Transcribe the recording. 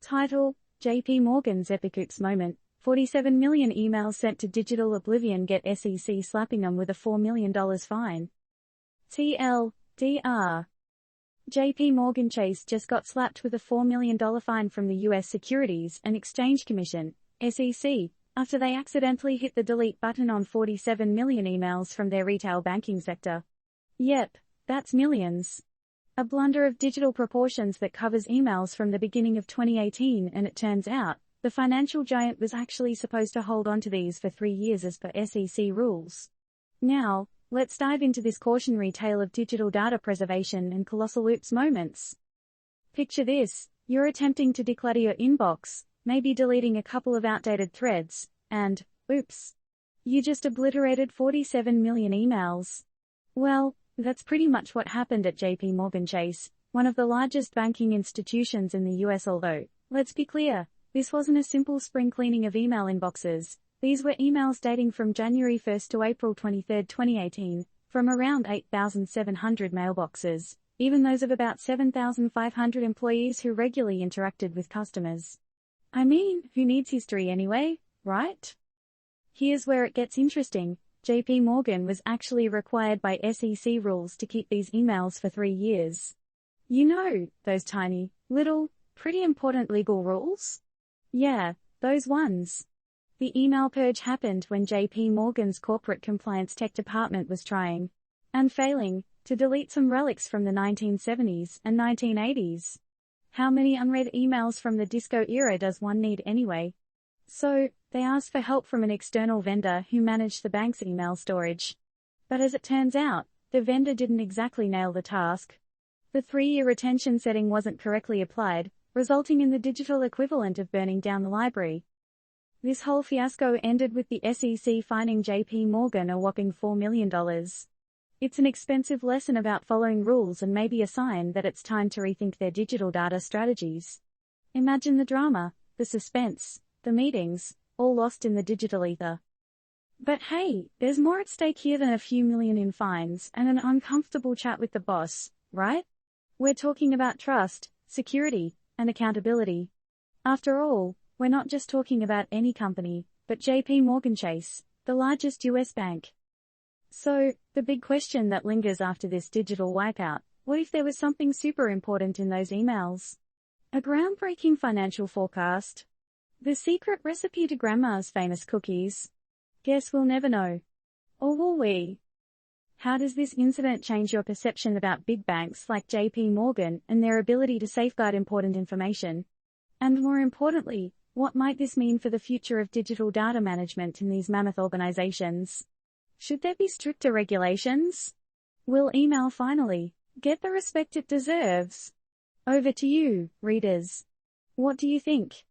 Title: JPMorgan's Epic Oops Moment. 47 million emails sent to digital Oblivion get SEC slapping them with a $4 million fine. TLDR. JPMorgan Chase just got slapped with a $4 million fine from the U.S. Securities and Exchange Commission, SEC, after they accidentally hit the delete button on 47 million emails from their retail banking sector. Yep, that's millions. A blunder of digital proportions that covers emails from the beginning of 2018, and it turns out, the financial giant was actually supposed to hold on to these for 3 years as per SEC rules. Now, let's dive into this cautionary tale of digital data preservation and colossal oops moments. Picture this: you're attempting to declutter your inbox, maybe deleting a couple of outdated threads, and, oops, you just obliterated 47 million emails. Well, that's pretty much what happened at JPMorgan Chase, one of the largest banking institutions in the US. Although, let's be clear, this wasn't a simple spring cleaning of email inboxes. These were emails dating from January 1 to April 23, 2018, from around 8,700 mailboxes, even those of about 7,500 employees who regularly interacted with customers. I mean, who needs history anyway, right? Here's where it gets interesting. JPMorgan was actually required by SEC rules to keep these emails for 3 years. You know, those tiny, little, pretty important legal rules? Yeah, those ones. The email purge happened when JPMorgan's corporate compliance tech department was trying, and failing, to delete some relics from the 1970s and 1980s. How many unread emails from the disco era does one need anyway? So, they asked for help from an external vendor who managed the bank's email storage. But as it turns out, the vendor didn't exactly nail the task. The 3-year retention setting wasn't correctly applied, resulting in the digital equivalent of burning down the library. This whole fiasco ended with the SEC fining JPMorgan a whopping $4 million. It's an expensive lesson about following rules and maybe a sign that it's time to rethink their digital data strategies. Imagine the drama, the suspense, the meetings, all lost in the digital ether. But hey, there's more at stake here than a few million in fines and an uncomfortable chat with the boss, right? We're talking about trust, security, and accountability. After all, we're not just talking about any company, but JPMorgan Chase, the largest US bank. So, the big question that lingers after this digital wipeout: what if there was something super important in those emails? A groundbreaking financial forecast? The secret recipe to Grandma's famous cookies? Guess we'll never know. Or will we? How does this incident change your perception about big banks like JPMorgan and their ability to safeguard important information? And more importantly, what might this mean for the future of digital data management in these mammoth organizations? Should there be stricter regulations? Will email finally get the respect it deserves? Over to you, readers. What do you think?